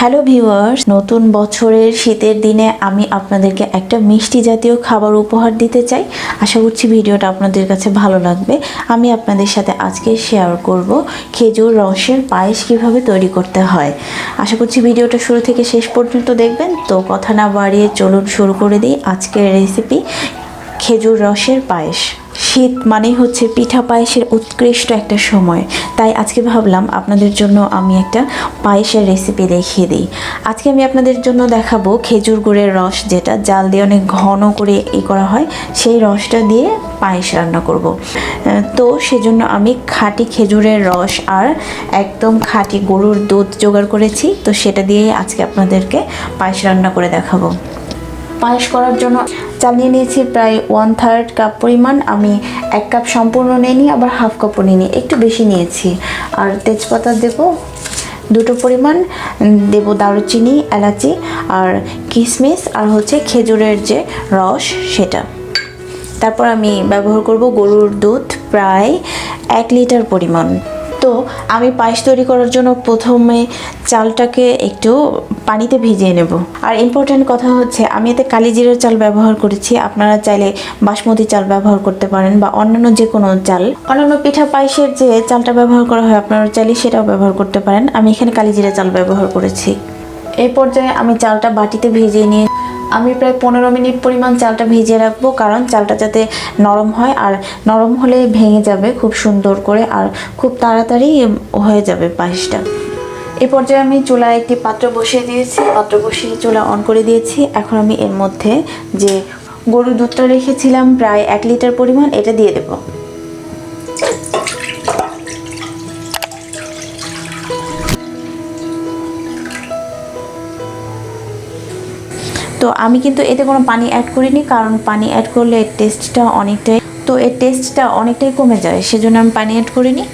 Hello viewers, নতুন বছরের শীতের দিনে আমি আপনাদেরকে একটা মিষ্টি জাতীয় খাবার উপহার দিতে চাই। আশা করছি ভিডিওটা আপনাদের কাছে ভালো লাগবে। আমি আপনাদের সাথে আজকে শেয়ার করব খেজুর রসের পায়েস কিভাবে তৈরি করতে হয়। আশা করছি ভিডিওটা শুরু থেকে শেষ পর্যন্ত দেখবেন। তো কথা না বাড়িয়ে চলুন শুরু করে দিই আজকের রেসিপি, খেজুর রসের পায়েস। শীত মানেই হচ্ছে পিঠা পায়েসের উৎকৃষ্ট একটা সময়, তাই আজকে ভাবলাম আপনাদের জন্য আমি একটা পায়েসের রেসিপি দেখিয়ে দিই। আজকে আমি আপনাদের জন্য দেখাবো খেজুর গুড়ের রস, যেটা জাল দিয়ে অনেক ঘন করে করা হয়, সেই রসটা দিয়ে পায়েস রান্না করব। তো সেজন্য আমি খাঁটি খেজুরের রস আর একদম খাঁটি গরুর দুধ জোগাড় করেছি। তো সেটা দিয়েই আজকে আপনাদেরকে পায়েস রান্না করে দেখাবো। পায়েস করার জন্য চাল নিয়ে নিয়েছি প্রায় 1/3 কাপ পরিমাণ। আমি 1 কাপ সম্পূর্ণ নিইনি, আবার হাফ কাপও নিইনি, একটু বেশি নিয়েছি। আর তেজপাতা দেব 2টো পরিমাণ, দেব দারুচিনি, এলাচি আর কিশমিশ, আর হচ্ছে খেজুরের যে রস সেটা। তারপর আমি ব্যবহার করব গরুর দুধ প্রায় 1 লিটার পরিমাণ। তো আমি পায়েস তৈরি করার জন্য প্রথমে চালটাকে একটু পানিতে ভিজিয়ে নেব। আর ইম্পর্ট্যান্ট কথা হচ্ছে, আমি এতে কালি জিরার চাল ব্যবহার করেছি। আপনারা চাইলে বাসমতি চাল ব্যবহার করতে পারেন বা অন্যান্য যে কোনো চাল, অন্যান্য পিঠা পায়েসের যে চালটা ব্যবহার করা হয় আপনারা চাইলে সেটাও ব্যবহার করতে পারেন। আমি এখানে কালি জিরা চাল ব্যবহার করেছি। এই পর্যায়ে আমি চালটা বাটিতে ভিজিয়ে নিয়ে আমি প্রায় 15 মিনিট পরিমাণ চালটা ভিজিয়ে রাখবো, কারণ চালটা যাতে নরম হয়, আর নরম হলে ভেঙে যাবে খুব সুন্দর করে, আর খুব তাড়াতাড়ি হয়ে যাবে পায়েসটা। এই পর্যায়ে আমি চুলায় একটি পাত্র বসিয়ে দিয়েছি, পাত্র বসিয়ে চুলা অন করে দিয়েছি। এখন আমি এর মধ্যে যে গরুর দুধটা রেখেছিলাম প্রায় 1 লিটার পরিমাণ, এটা দিয়ে দেব। তো আমি কিন্তু এতে কোনো পানি অ্যাড করিনি, কারণ পানি অ্যাড করলে এর টেস্টটা অনেকটাই কমে যায়, সেজন্য আমি পানি অ্যাড করিনি।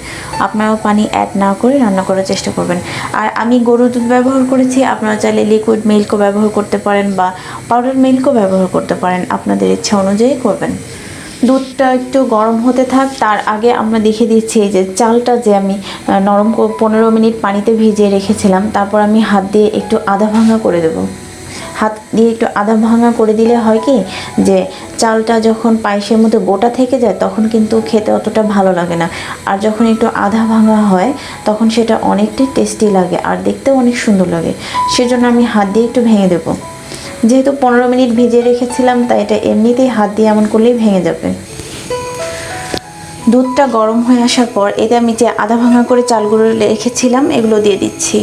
আপনারাও পানি অ্যাড না করে রান্না করার চেষ্টা করবেন। আর আমি গরুর দুধ ব্যবহার করেছি, আপনারা চাইলে লিকুইড মিল্কও ব্যবহার করতে পারেন বা পাউডার মিল্কও ব্যবহার করতে পারেন, আপনাদের ইচ্ছা অনুযায়ী করবেন। দুধটা একটু গরম হতে থাক, তার আগে আমরা দেখিয়ে দিচ্ছি যে চালটা যে আমি 15 মিনিট পানিতে ভিজিয়ে রেখেছিলাম, তারপর আমি হাত দিয়ে একটু আধা ভাঙা করে দেবো। হাত দিয়ে একটু আধা ভাঙা করে দিলে হয় কি, যে চালটা যখন পায়েসের মধ্যে গোটা থেকে যায় তখন কিন্তু খেতে অতটা ভালো লাগে না, আর যখন একটু আধা ভাঙা হয় তখন সেটা অনেকটাই টেস্টি লাগে আর দেখতেও অনেক সুন্দর লাগে। সেজন্য আমি হাত দিয়ে একটু ভেঙে দেবো। যেহেতু 15 মিনিট ভিজিয়ে রেখেছিলাম, তাই এটা এমনিতেই হাত দিয়ে এমন করলেই ভেঙে যাবে। দুধটা গরম হয়ে আসার পর এতে আমি যে আধা ভাঙা করে চালগুলো রেখেছিলাম এগুলো দিয়ে দিচ্ছি।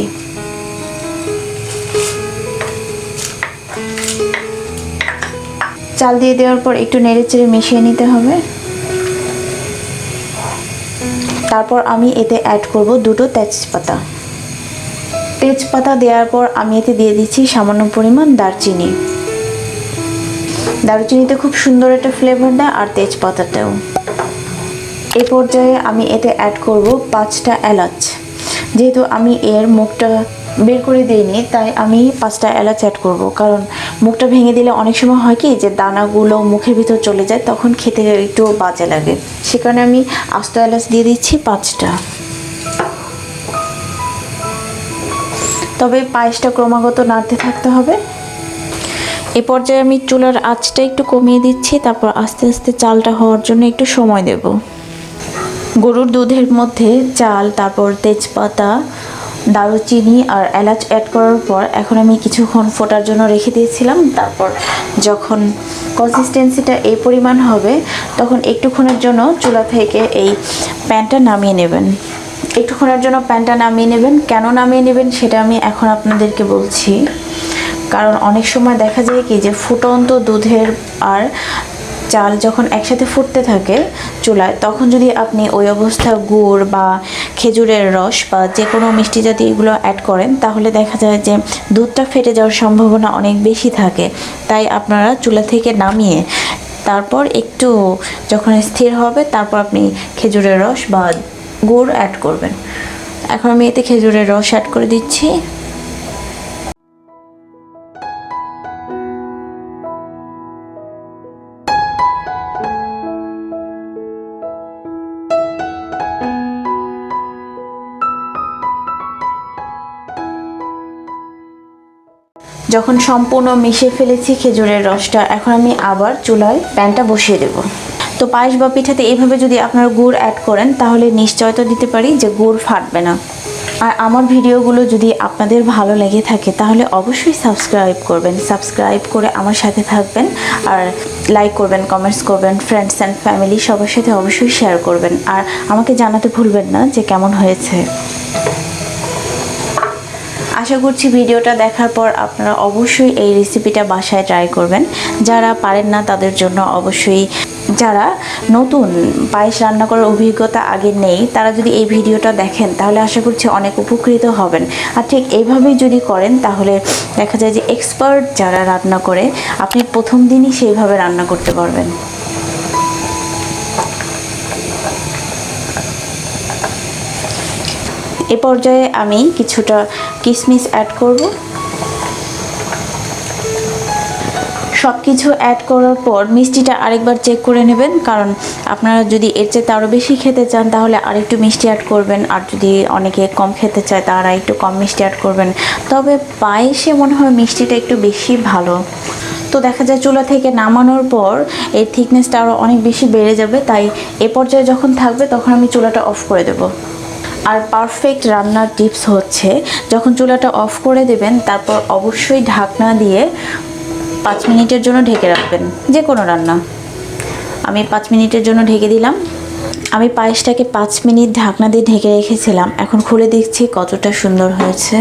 চাল দিয়ে দেওয়ার পর একটু নেড়েচেড়ে মিশিয়ে নিতে হবে। তারপর আমি এতে অ্যাড করব 2টো তেজপাতা দেওয়ার পর আমি এতে দিয়ে দিচ্ছি সামান্য পরিমাণ দারচিনি। দারুচিনিতে খুব সুন্দর একটা ফ্লেভার দেয়, আর তেজপাতাটাও। এই পর্যায়ে আমি এতে অ্যাড করব 5টা এলাচ। যেহেতু আমি এর মুখটা বের করে দিইনি, তাই আমি 5টা এলাচ অ্যাড করব, কারণ মুখটা ভেঙে দিলে অনেক সময় হয় কি যে দানাগুলো মুখের ভিতর চলে যায়, তখন খেতে একটু বাজে লাগে। সে কারণে আমি আস্ত এলাচ দিয়ে দিচ্ছি 5টা। তবে পায়েসটা ক্রমাগত নাড়তে থাকতে হবে। এ পর্যায়ে আমি চুলার আঁচটা একটু কমিয়ে দিচ্ছি, তারপর আস্তে আস্তে চালটা হওয়ার জন্য একটু সময় দেব। গরুর দুধের মধ্যে চাল, তারপর তেজপাতা, দারুচিনি আর এলাচ অ্যাড করার পর এখন আমি কিছুক্ষণ ফোটার জন্য রেখে দিয়েছিলাম। তারপর যখন কনসিস্টেন্সিটা এই পরিমাণ হবে, তখন একটুক্ষণের জন্য চুলা থেকে এই প্যানটা নামিয়ে নেবেন। একটুক্ষণের জন্য প্যানটা নামিয়ে নেবেন। কেন নামিয়ে নেবেন সেটা আমি এখন আপনাদেরকে বলছি। কারণ অনেক সময় দেখা যায় কি যে ফুটন্ত দুধের আর চাল যখন একসাথে ফুটতে থাকে চুলায়, তখন যদি আপনি ওই অবস্থা গুড় বা খেজুরের রস বা যে কোনো মিষ্টি জাতীয় এগুলো অ্যাড করেন, তাহলে দেখা যায় যে দুধটা ফেটে যাওয়ার সম্ভাবনা অনেক বেশি থাকে। তাই আপনারা চুলা থেকে নামিয়ে তারপর একটু যখন স্থির হবে, তারপর আপনি খেজুরের রস বা গুড় অ্যাড করবেন। এখন আমি এতে খেজুরের রস অ্যাড করে দিচ্ছি। যখন সম্পূর্ণ মিশে ফেলেছি খেজুরের রসটা, এখন আমি আবার চুলায় প্যানটা বসিয়ে দেব। তো পায়েস বা পিঠাতে এইভাবে যদি আপনারা গুড় অ্যাড করেন তাহলে নিশ্চয়তা দিতে পারি যে গুড় ফাটবে না। আর আমার ভিডিওগুলো যদি আপনাদের ভালো লেগে থাকে তাহলে অবশ্যই সাবস্ক্রাইব করবেন, সাবস্ক্রাইব করে আমার সাথে থাকবেন, আর লাইক করবেন, কমেন্টস করবেন, ফ্রেন্ডস অ্যান্ড ফ্যামিলি সবার সাথে অবশ্যই শেয়ার করবেন, আর আমাকে জানাতে ভুলবেন না যে কেমন হয়েছে। আশা করছি ভিডিওটা দেখার পর আপনারা অবশ্যই এই রেসিপিটা বাসায় ট্রাই করবেন। যারা পারেন না তাদের জন্য অবশ্যই, যারা নতুন পায়েস রান্না করার অভিজ্ঞতা আগে নেই তারা যদি এই ভিডিওটা দেখেন তাহলে আশা করছি অনেক উপকৃত হবেন। আর ঠিক এইভাবেই যদি করেন তাহলে দেখা যায় যে এক্সপার্ট যারা রান্না করে আপনি প্রথম দিনই সেইভাবে রান্না করতে পারবেন। এ পর্যায়ে আমি কিছুটা কিশমিশ অ্যাড করব। সব কিছু অ্যাড করার পর মিষ্টিটা আরেকবার চেক করে নেবেন, কারণ আপনারা যদি এর চেয়ে আরও বেশি খেতে চান তাহলে আরেকটু মিষ্টি অ্যাড করবেন, আর যদি অনেকে কম খেতে চায় তারা একটু কম মিষ্টি অ্যাড করবেন। তবে পায়েসে মনে হয় মিষ্টিটা একটু বেশি ভালো। তো দেখা যায় চুলা থেকে নামানোর পর এর থিকনেসটা আরও অনেক বেশি বেড়ে যাবে, তাই এ পর্যায়ে যখন থাকবে তখন আমি চুলাটা অফ করে দেবো। আর পারফেক্ট রান্নার টিপস হচ্ছে যখন চুলাটা অফ করে দেবেন তারপর অবশ্যই ঢাকনা দিয়ে 5 মিনিটের জন্য ঢেকে রাখবেন। যে কোনো রান্না আমি 5 মিনিটের জন্য ঢেকে দিলাম। আমি পায়েসটাকে 5 মিনিট ঢাকনা দিয়ে ঢেকে রেখেছিলাম, এখন খুলে দেখছি কতটা সুন্দর হয়েছে।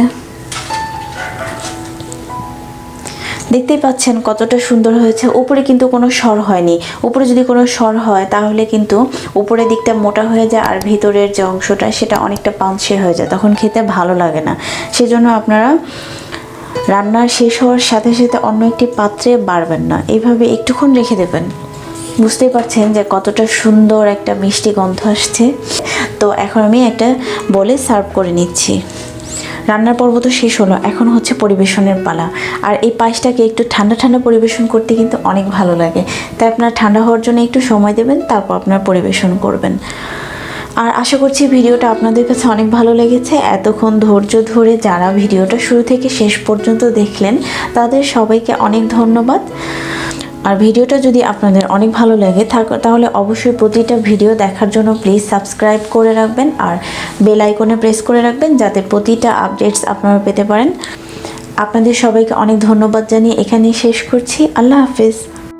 দেখতেই পাচ্ছেন কতটা সুন্দর হয়েছে। উপরে কিন্তু কোনো সর হয়নি। উপরে যদি কোনো সর হয় তাহলে কিন্তু উপরের দিকটা মোটা হয়ে যায় আর ভিতরের যে অংশটা সেটা অনেকটা পাঞ্চে হয়ে যায়, তখন খেতে ভালো লাগে না। সেজন্য আপনারা রান্নার শেষ হওয়ার সাথে সাথে অন্য একটি পাত্রে বাড়বেন না, এইভাবে একটুক্ষণ রেখে দেবেন। বুঝতেই পারছেন যে কতটা সুন্দর একটা মিষ্টি গন্ধ আসছে। তো এখন আমি একটা বলে সার্ভ করে নিচ্ছি। রান্নার পর্ব তো শেষ হলো, এখন হচ্ছে পরিবেশনের পালা। আর এই পায়েসটাকে একটু ঠান্ডা ঠান্ডা পরিবেশন করতে কিন্তু অনেক ভালো লাগে, তাই আপনার ঠান্ডা হওয়ার জন্য একটু সময় দেবেন, তারপর আপনার পরিবেশন করবেন। আর আশা করছি ভিডিওটা আপনাদের কাছে অনেক ভালো লেগেছে। এতক্ষণ ধৈর্য ধরে যারা ভিডিওটা শুরু থেকে শেষ পর্যন্ত দেখলেন তাদের সবাইকে অনেক ধন্যবাদ। আর ভিডিওটা যদি আপনাদের অনেক ভালো লাগে তাহলে অবশ্যই প্রতিটা ভিডিও দেখার জন্য প্লিজ সাবস্ক্রাইব করে রাখবেন আর বেল আইকনে প্রেস করে রাখবেন যাতে প্রতিটা আপডেটস আপনারা পেতে পারেন। আপনাদের সবাইকে অনেক ধন্যবাদ জানিয়ে এখানেই শেষ করছি। আল্লাহ হাফেজ।